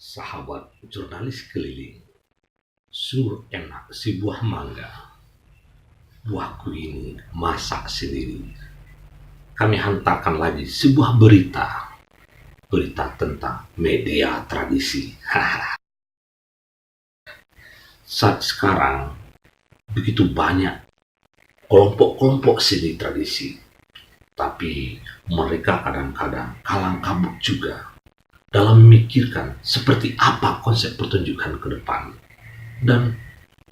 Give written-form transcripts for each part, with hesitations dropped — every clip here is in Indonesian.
Sahabat jurnalis keliling, sungguh enak si buah mangga. Buahku ini masak sendiri. Kami hantarkan lagi sebuah berita tentang media tradisi. Saat sekarang begitu banyak kelompok-kelompok seni tradisi, tapi mereka kadang-kadang kalang kabut juga dalam memikirkan seperti apa konsep pertunjukan ke depan. Dan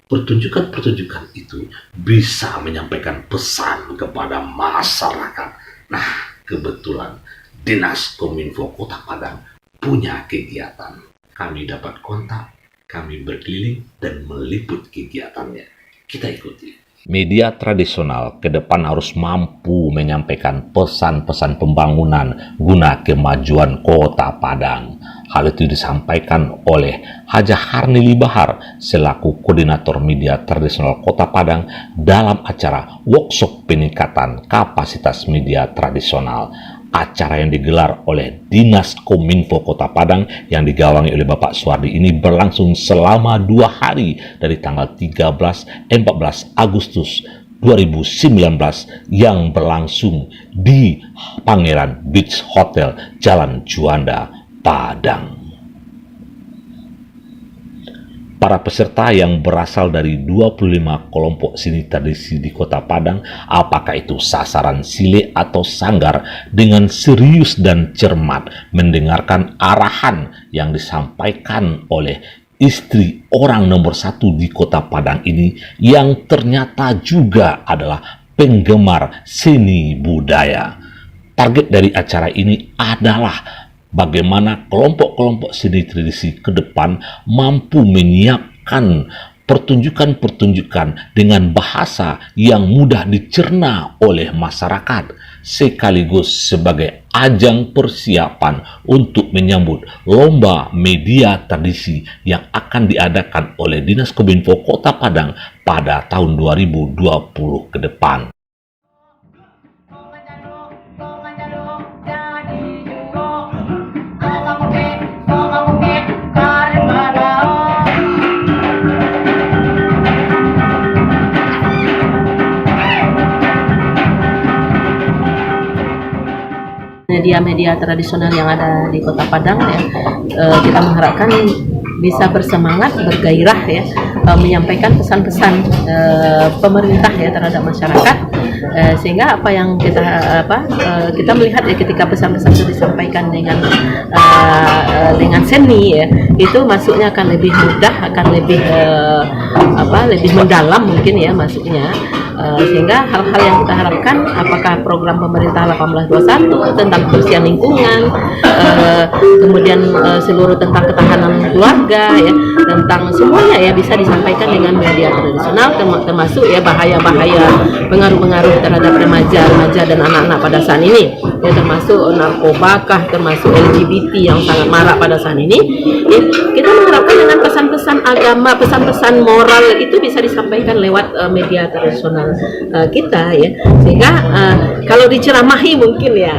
pertunjukan-pertunjukan itu bisa menyampaikan pesan kepada masyarakat. Nah, kebetulan Dinas Kominfo Kota Padang punya kegiatan. Kami dapat kontak, kami berkeliling dan meliput kegiatannya. Kita ikuti. Media tradisional ke depan harus mampu menyampaikan pesan-pesan pembangunan guna kemajuan Kota Padang. Hal itu disampaikan oleh Haja Harnili Bahar selaku Koordinator Media Tradisional Kota Padang dalam acara workshop peningkatan kapasitas media tradisional. Acara yang digelar oleh Dinas Kominfo Kota Padang yang digawangi oleh Bapak Suwardi ini berlangsung selama 2 hari dari tanggal 13-14 Agustus 2019 yang berlangsung di Pangeran Beach Hotel Jalan Juanda, Padang. Para peserta yang berasal dari 25 kelompok seni tradisi di Kota Padang, apakah itu sasaran sile atau sanggar, dengan serius dan cermat mendengarkan arahan yang disampaikan oleh istri orang nomor 1 di Kota Padang ini, yang ternyata juga adalah penggemar seni budaya. Target dari acara ini adalah bagaimana kelompok-kelompok seni tradisi ke depan mampu menyiapkan pertunjukan-pertunjukan dengan bahasa yang mudah dicerna oleh masyarakat, sekaligus sebagai ajang persiapan untuk menyambut lomba media tradisi yang akan diadakan oleh Dinas Kominfo Kota Padang pada tahun 2020 ke depan. Media-media tradisional yang ada di Kota Padang ya, kita mengharapkan bisa bersemangat, bergairah ya, menyampaikan pesan-pesan pemerintah ya terhadap masyarakat, sehingga apa yang kita melihat ya, ketika pesan-pesan itu disampaikan dengan seni ya, itu masuknya akan lebih mudah, akan lebih lebih mendalam mungkin ya masuknya. Sehingga hal-hal yang kita harapkan, apakah program pemerintah 1821 tentang kebersihan lingkungan, kemudian seluruh tentang ketahanan keluarga ya, tentang semuanya ya bisa disampaikan dengan media tradisional, termasuk ya bahaya-bahaya pengaruh-pengaruh terhadap remaja dan anak-anak pada saat ini ya, termasuk narkoba, termasuk LGBT yang sangat marak pada saat ini ya. Kita mengharapkan dengan pesan-pesan agama, pesan-pesan moral itu bisa disampaikan lewat media tradisional kita ya, sehingga kalau diceramahi mungkin ya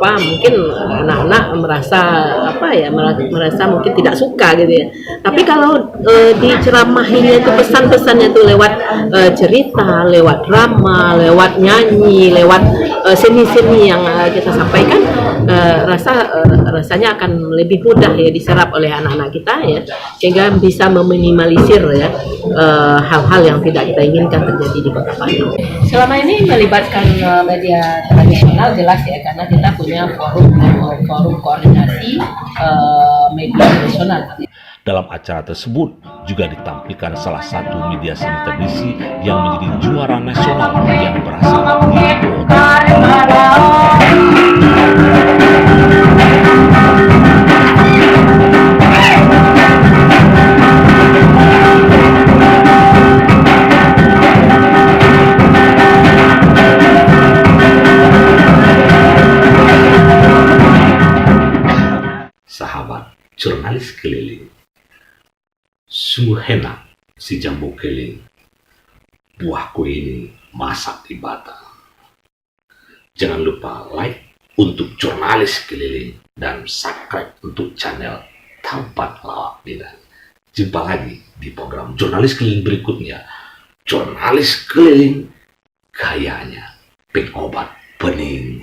mungkin anak-anak merasa mungkin tidak suka gitu ya, tapi kalau diceramahinya itu pesan-pesannya itu lewat cerita, lewat drama, lewat nyanyi, lewat seni-seni yang kita sampaikan, rasanya akan lebih mudah ya diserap oleh anak-anak kita ya, sehingga bisa meminimalisir ya hal-hal yang tidak kita inginkan terjadi di Kota Padang. Selama ini melibatkan media tradisional jelas ya, karena kita punya forum koordinasi media tradisional. Dalam acara tersebut juga ditampilkan salah satu media seni tradisi yang menjadi juara nasional yang berasal dari Kota Sahabat jurnalis keliling, sungguh enak si jambu keliling. Buahku ini masak di bata. Jangan lupa like untuk jurnalis keliling dan subscribe untuk channel Kampat Lawak Bidan. Jumpa lagi di program Jurnalis Keliling berikutnya. Jurnalis Keliling, kayaknya pengobat pening.